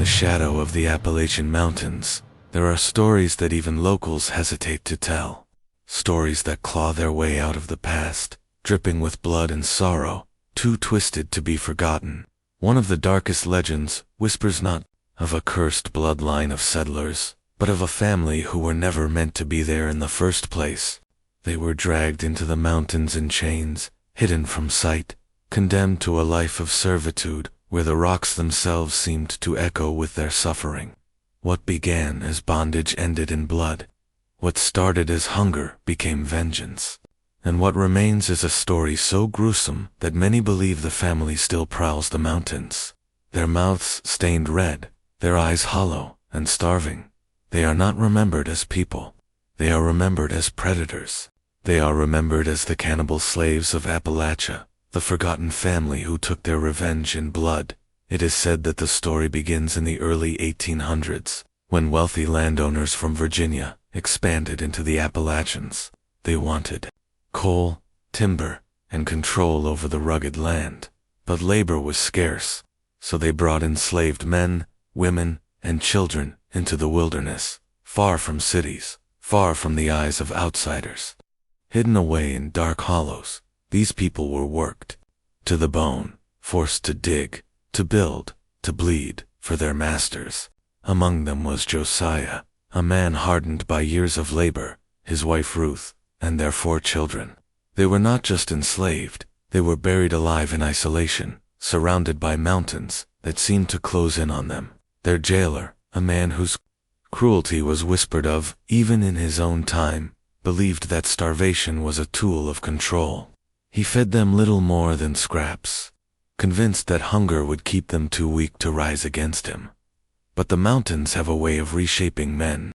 shadow of the Appalachian Mountains, there are stories that even locals hesitate to tell. Stories that claw their way out of the past, dripping with blood and sorrow, too twisted to be forgotten. One of the darkest legends whispers not of a cursed bloodline of settlers, but of a family who were never meant to be there in the first place. They were dragged into the mountains in chains, hidden from sight, condemned to a life of servitude, where the rocks themselves seemed to echo with their suffering. What began as bondage ended in blood. What started as hunger became vengeance. And what remains is a story so gruesome that many believe the family still prowls the mountains. Their mouths stained red, their eyes hollow and starving. They are not remembered as people. They are remembered as predators. They are remembered as the Cannibal Slaves of Appalachia, the forgotten family who took their revenge in blood. It is said that the story begins in the early 1800s, when wealthy landowners from Virginia expanded into the Appalachians. They wanted coal, timber, and control over the rugged land. But labor was scarce, so they brought enslaved men, women, and children into the wilderness, far from cities, far from the eyes of outsiders. Hidden away in dark hollows, these people were worked to the bone, forced to dig, to build, to bleed for their masters. Among them was Josiah, a man hardened by years of labor, his wife Ruth, and their 4 children. They were not just enslaved, they were buried alive in isolation, surrounded by mountains that seemed to close in on them. Their jailer, a man whose cruelty was whispered of even in his own time, believed that starvation was a tool of control. He fed them little more than scraps, convinced that hunger would keep them too weak to rise against him. But the mountains have a way of reshaping men.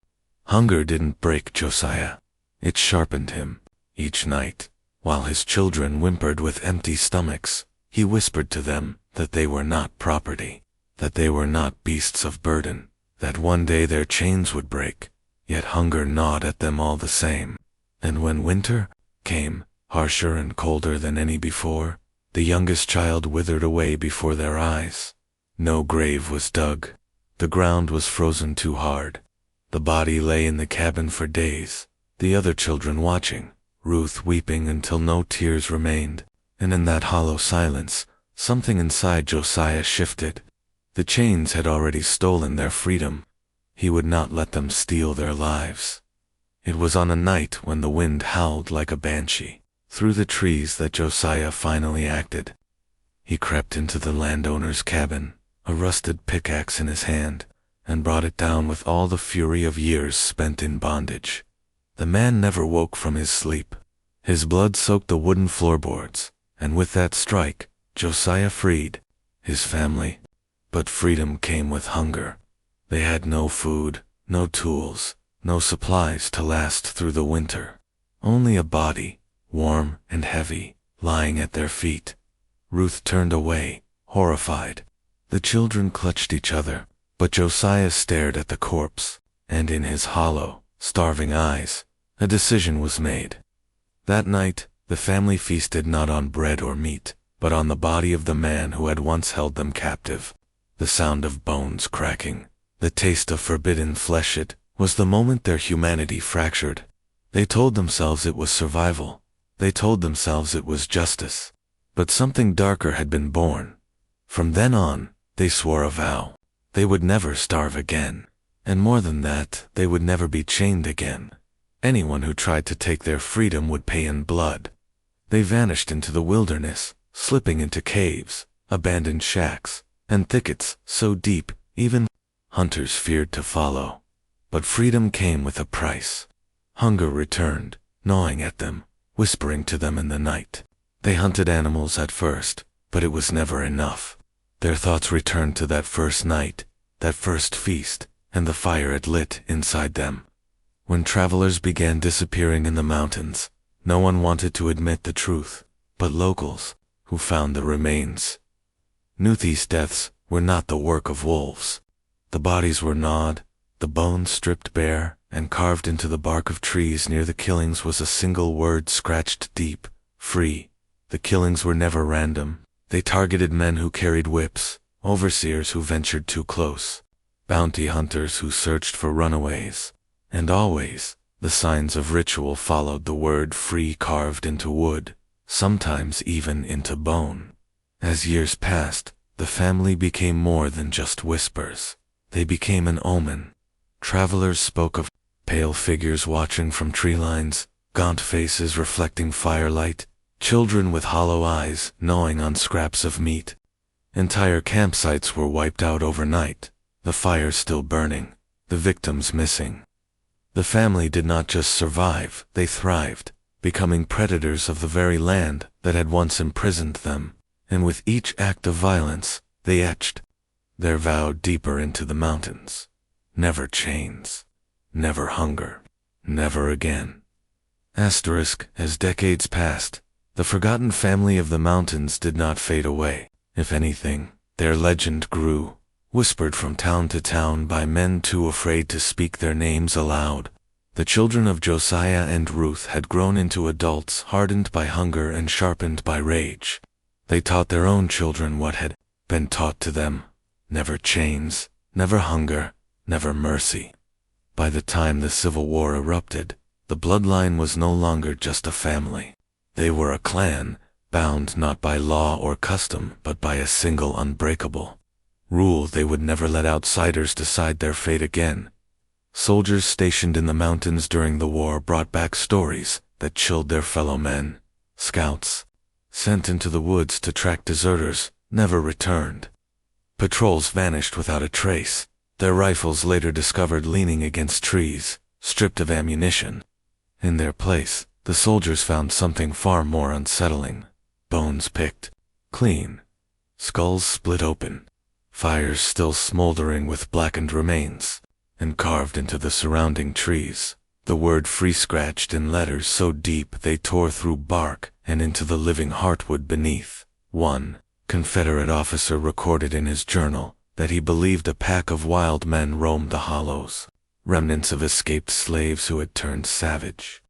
Hunger didn't break Josiah. It sharpened him. Each night, while his children whimpered with empty stomachs, he whispered to them that they were not property, that they were not beasts of burden, that one day their chains would break, yet hunger gnawed at them all the same. And when winter came, harsher and colder than any before, the youngest child withered away before their eyes. No grave was dug. The ground was frozen too hard. The body lay in the cabin for days, the other children watching, Ruth weeping until no tears remained. And in that hollow silence, something inside Josiah shifted. The chains had already stolen their freedom. He would not let them steal their lives. It was on a night when the wind howled like a banshee through the trees that Josiah finally acted. He crept into the landowner's cabin, a rusted pickaxe in his hand, and brought it down with all the fury of years spent in bondage. The man never woke from his sleep. His blood soaked the wooden floorboards, and with that strike, Josiah freed his family. But freedom came with hunger. They had no food, no tools, no supplies to last through the winter. Only a body, warm and heavy, lying at their feet. Ruth turned away, horrified. The children clutched each other, but Josiah stared at the corpse, and in his hollow, starving eyes, a decision was made. That night, the family feasted not on bread or meat, but on the body of the man who had once held them captive. The sound of bones cracking, the taste of forbidden flesh, it was the moment their humanity fractured. They told themselves it was survival. They told themselves it was justice. But something darker had been born. From then on, they swore a vow. They would never starve again. And more than that, they would never be chained again. Anyone who tried to take their freedom would pay in blood. They vanished into the wilderness, slipping into caves, abandoned shacks, and thickets so deep, even hunters feared to follow. But freedom came with a price. Hunger returned, gnawing at them, whispering to them in the night. They hunted animals at first, but it was never enough. Their thoughts returned to that first night, that first feast, and the fire it lit inside them. When travelers began disappearing in the mountains, no one wanted to admit the truth, but locals, who found the remains, knew these deaths were not the work of wolves. The bodies were gnawed, the bones stripped bare, and carved into the bark of trees near the killings was a single word scratched deep: free. The killings were never random. They targeted men who carried whips, overseers who ventured too close, bounty hunters who searched for runaways. And always, the signs of ritual followed the word free carved into wood, sometimes even into bone. As years passed, the family became more than just whispers. They became an omen. Travelers spoke of pale figures watching from tree lines, gaunt faces reflecting firelight, children with hollow eyes gnawing on scraps of meat. Entire campsites were wiped out overnight, the fires still burning, the victims missing. The family did not just survive, they thrived, becoming predators of the very land that had once imprisoned them, and with each act of violence, they etched their vow deeper into the mountains. Never chains, never hunger, never again. Asterisk, as decades passed, the forgotten family of the mountains did not fade away. If anything, their legend grew, whispered from town to town by men too afraid to speak their names aloud. The children of Josiah and Ruth had grown into adults hardened by hunger and sharpened by rage. They taught their own children what had been taught to them: never chains, never hunger, never mercy. By the time the Civil War erupted, the bloodline was no longer just a family. They were a clan, bound not by law or custom, but by a single unbreakable rule: they would never let outsiders decide their fate again. Soldiers stationed in the mountains during the war brought back stories that chilled their fellow men. Scouts, sent into the woods to track deserters, never returned. Patrols vanished without a trace, their rifles later discovered leaning against trees, stripped of ammunition. In their place, the soldiers found something far more unsettling: bones picked clean, skulls split open, fires still smoldering with blackened remains, and carved into the surrounding trees, the word free scratched in letters so deep they tore through bark and into the living heartwood beneath. One Confederate officer recorded in his journal that he believed a pack of wild men roamed the hollows, remnants of escaped slaves who had turned savage.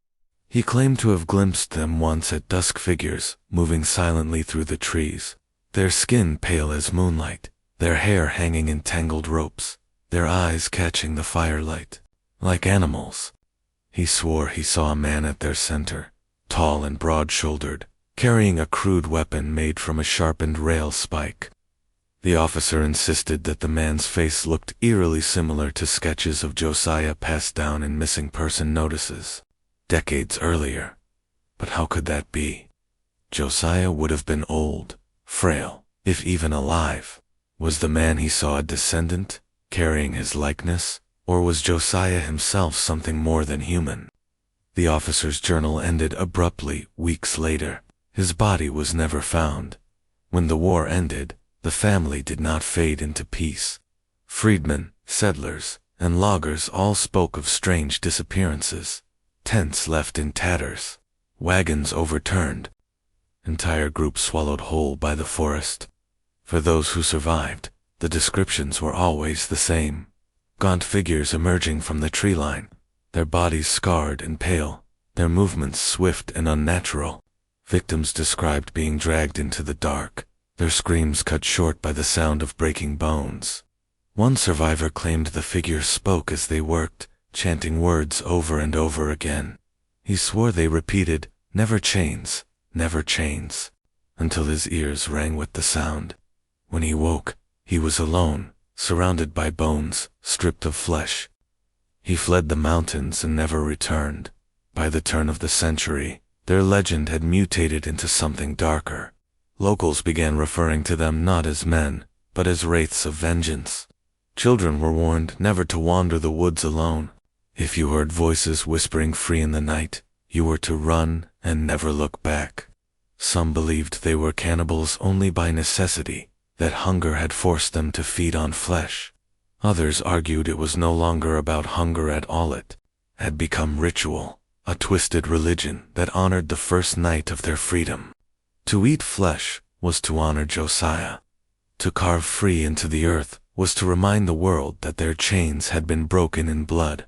He claimed to have glimpsed them once at dusk, figures moving silently through the trees, their skin pale as moonlight, their hair hanging in tangled ropes, their eyes catching the firelight. Like animals. He swore he saw a man at their center, tall and broad-shouldered, carrying a crude weapon made from a sharpened rail spike. The officer insisted that the man's face looked eerily similar to sketches of Josiah passed down in missing person notices decades earlier. But how could that be? Josiah would have been old, frail, if even alive. Was the man he saw a descendant, carrying his likeness, or was Josiah himself something more than human? The officer's journal ended abruptly weeks later. His body was never found. When the war ended, the family did not fade into peace. Freedmen, settlers, and loggers all spoke of strange disappearances. Tents left in tatters, wagons overturned, entire groups swallowed whole by the forest. For those who survived, the descriptions were always the same: gaunt figures emerging from the tree line, their bodies scarred and pale, their movements swift and unnatural. Victims described being dragged into the dark, their screams cut short by the sound of breaking bones. One survivor claimed the figures spoke as they worked, chanting words over and over again. He swore they repeated, "Never chains, never chains," until his ears rang with the sound. When he woke, he was alone, surrounded by bones, stripped of flesh. He fled the mountains and never returned. By the turn of the century, their legend had mutated into something darker. Locals began referring to them not as men, but as wraiths of vengeance. Children were warned never to wander the woods alone. If you heard voices whispering free in the night, you were to run and never look back. Some believed they were cannibals only by necessity, that hunger had forced them to feed on flesh. Others argued it was no longer about hunger at all. It had become ritual, a twisted religion that honored the first night of their freedom. To eat flesh was to honor Josiah. To carve free into the earth was to remind the world that their chains had been broken in blood.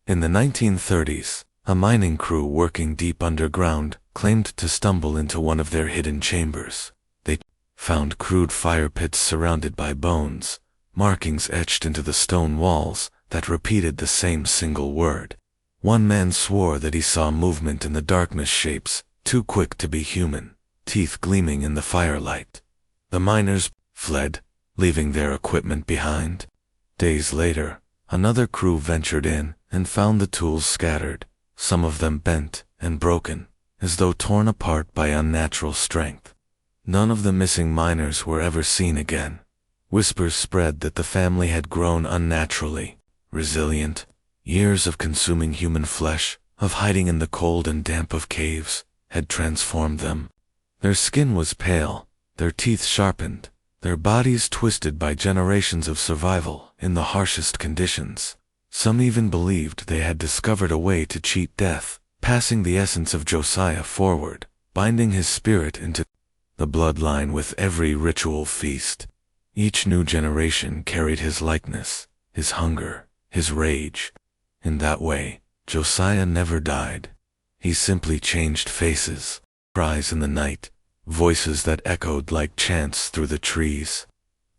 In the 1930s, a mining crew working deep underground claimed to stumble into one of their hidden chambers. They found crude fire pits surrounded by bones, markings etched into the stone walls that repeated the same single word. One man swore that he saw movement in the darkness, shapes too quick to be human, teeth gleaming in the firelight. The miners fled, leaving their equipment behind. Days later, another crew ventured in and found the tools scattered, some of them bent and broken, as though torn apart by unnatural strength. None of the missing miners were ever seen again. Whispers spread that the family had grown unnaturally resilient. Years of consuming human flesh, of hiding in the cold and damp of caves, had transformed them. Their skin was pale, their teeth sharpened, their bodies twisted by generations of survival in the harshest conditions. Some even believed they had discovered a way to cheat death, passing the essence of Josiah forward, binding his spirit into the bloodline with every ritual feast. Each new generation carried his likeness, his hunger, his rage. In that way, Josiah never died. He simply changed faces, cries in the night, voices that echoed like chants through the trees.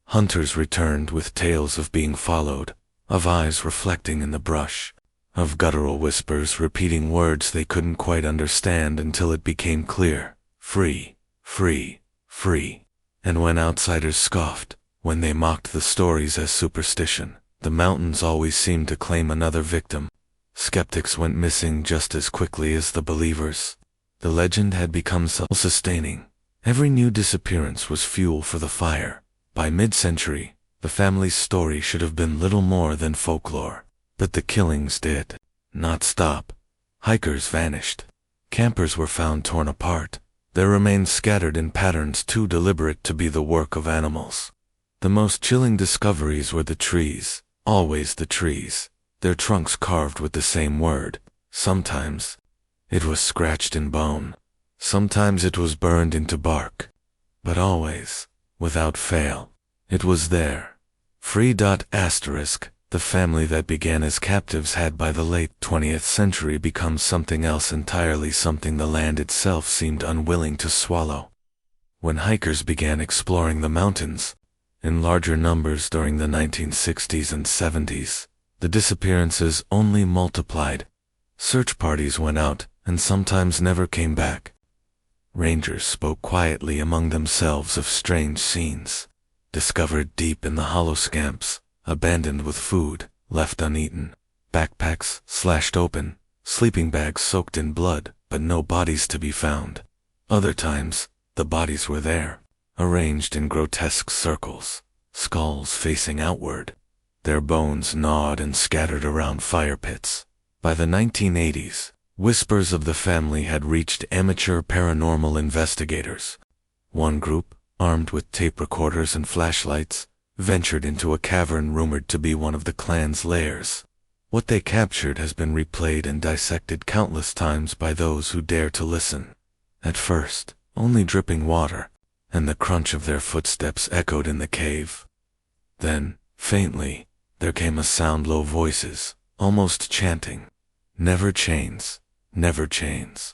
Hunters returned with tales of being followed, of eyes reflecting in the brush, of guttural whispers repeating words they couldn't quite understand until it became clear: free, free, free. And when outsiders scoffed, when they mocked the stories as superstition, the mountains always seemed to claim another victim. Skeptics went missing just as quickly as the believers. The legend had become self-sustaining. Every new disappearance was fuel for the fire. By mid-century, the family's story should have been little more than folklore. But the killings did not stop. Hikers vanished. Campers were found torn apart, their remains scattered in patterns too deliberate to be the work of animals. The most chilling discoveries were the trees. Always the trees, their trunks carved with the same word. Sometimes it was scratched in bone, sometimes it was burned into bark, but always, without fail, it was there. Free. The family that began as captives had by the late 20th century become something else entirely, something the land itself seemed unwilling to swallow. When hikers began exploring the mountains, in larger numbers during the 1960s and 70s, the disappearances only multiplied. Search parties went out and sometimes never came back. Rangers spoke quietly among themselves of strange scenes, discovered deep in the hollow scamps, abandoned with food, left uneaten, backpacks slashed open, sleeping bags soaked in blood, but no bodies to be found. Other times, the bodies were there, arranged in grotesque circles, skulls facing outward, their bones gnawed and scattered around fire pits. By the 1980s, whispers of the family had reached amateur paranormal investigators. One group, armed with tape recorders and flashlights, ventured into a cavern rumored to be one of the clan's lairs. What they captured has been replayed and dissected countless times by those who dare to listen. At first, only dripping water, and the crunch of their footsteps echoed in the cave. Then, faintly, there came a sound, low voices, almost chanting. Never chains, never chains.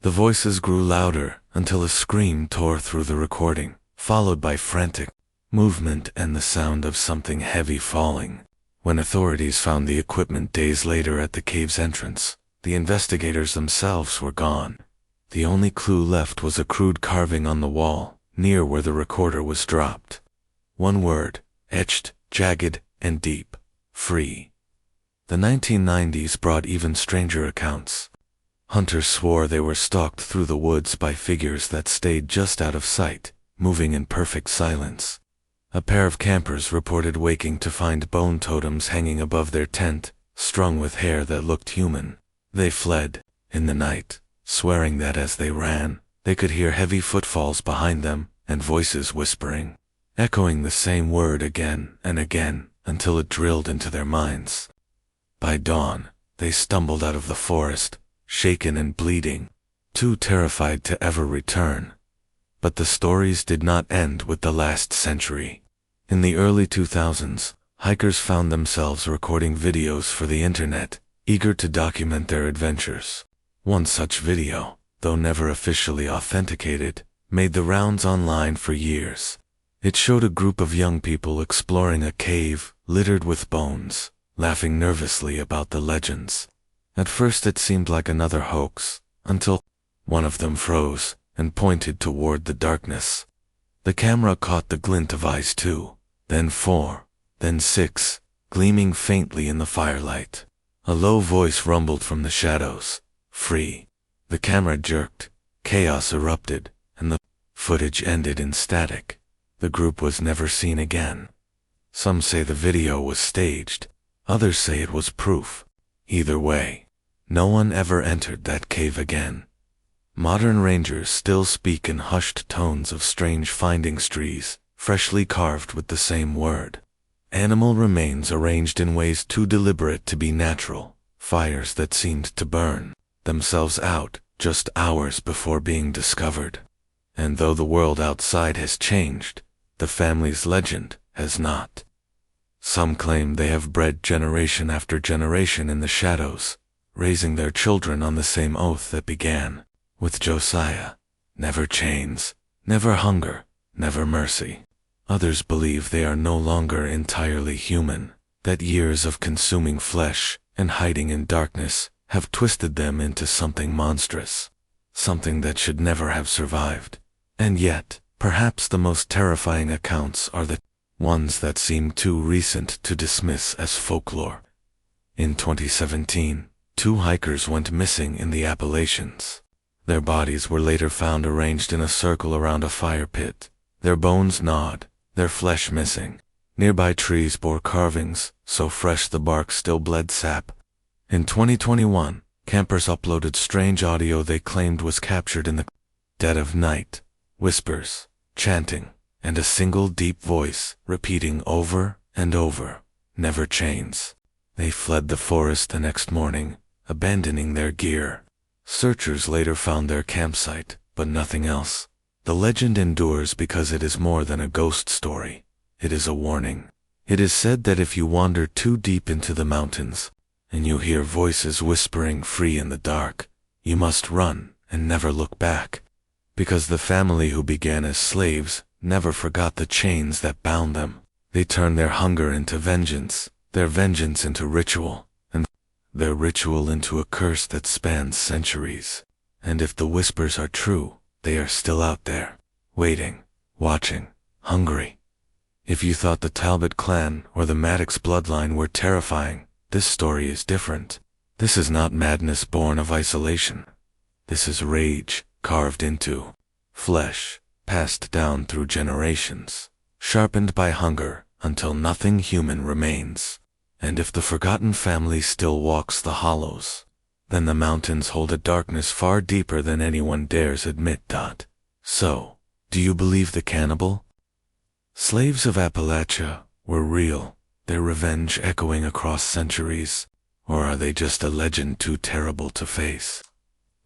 The voices grew louder until a scream tore through the recording, followed by frantic movement and the sound of something heavy falling. When authorities found the equipment days later at the cave's entrance, the investigators themselves were gone. The only clue left was a crude carving on the wall, near where the recorder was dropped. One word, etched, jagged, and deep: free. The 1990s brought even stranger accounts. Hunters swore they were stalked through the woods by figures that stayed just out of sight, moving in perfect silence. A pair of campers reported waking to find bone totems hanging above their tent, strung with hair that looked human. They fled, in the night, swearing that as they ran, they could hear heavy footfalls behind them, and voices whispering, echoing the same word again and again, until it drilled into their minds. By dawn, they stumbled out of the forest, shaken and bleeding, too terrified to ever return. But the stories did not end with the last century. In the early 2000s, hikers found themselves recording videos for the internet, eager to document their adventures. One such video, though never officially authenticated, made the rounds online for years. It showed a group of young people exploring a cave littered with bones, laughing nervously about the legends. At first it seemed like another hoax, until one of them froze and pointed toward the darkness. The camera caught the glint of eyes 2, then 4, then 6, gleaming faintly in the firelight. A low voice rumbled from the shadows, "Free." The camera jerked, chaos erupted, and the footage ended in static. The group was never seen again. Some say the video was staged, others say it was proof. Either way, no one ever entered that cave again. Modern rangers still speak in hushed tones of strange findings trees, freshly carved with the same word. Animal remains arranged in ways too deliberate to be natural, fires that seemed to burn themselves out just hours before being discovered. And though the world outside has changed, the family's legend has not. Some claim they have bred generation after generation in the shadows, raising their children on the same oath that began with Josiah: never chains, never hunger, never mercy. Others believe they are no longer entirely human, that years of consuming flesh and hiding in darkness have twisted them into something monstrous, something that should never have survived. And yet, perhaps the most terrifying accounts are the ones that seem too recent to dismiss as folklore. In 2017, 2 hikers went missing in the Appalachians. Their bodies were later found arranged in a circle around a fire pit, their bones gnawed, their flesh missing. Nearby trees bore carvings, so fresh the bark still bled sap. In 2021, campers uploaded strange audio they claimed was captured in the dead of night, whispers, chanting, and a single deep voice repeating over and over, "Never chains." They fled the forest the next morning, abandoning their gear. Searchers later found their campsite, but nothing else. The legend endures because it is more than a ghost story. It is a warning. It is said that if you wander too deep into the mountains, and you hear voices whispering free in the dark, you must run and never look back. Because the family who began as slaves never forgot the chains that bound them. They turned their hunger into vengeance, their vengeance into ritual, and their ritual into a curse that spans centuries. And if the whispers are true, they are still out there, waiting, watching, hungry. If you thought the Talbot clan or the Maddox bloodline were terrifying, this story is different. This is not madness born of isolation. This is rage carved into flesh, passed down through generations, sharpened by hunger until nothing human remains. And if the forgotten family still walks the hollows, then the mountains hold a darkness far deeper than anyone dares admit. So, do you believe the cannibal slaves of Appalachia were real, their revenge echoing across centuries, or are they just a legend too terrible to face?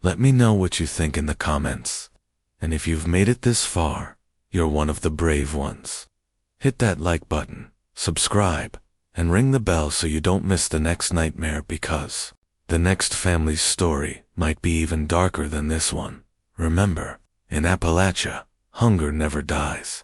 Let me know what you think in the comments. And if you've made it this far, you're one of the brave ones. Hit that like button, subscribe, and ring the bell so you don't miss the next nightmare, because the next family's story might be even darker than this one. Remember, in Appalachia, hunger never dies.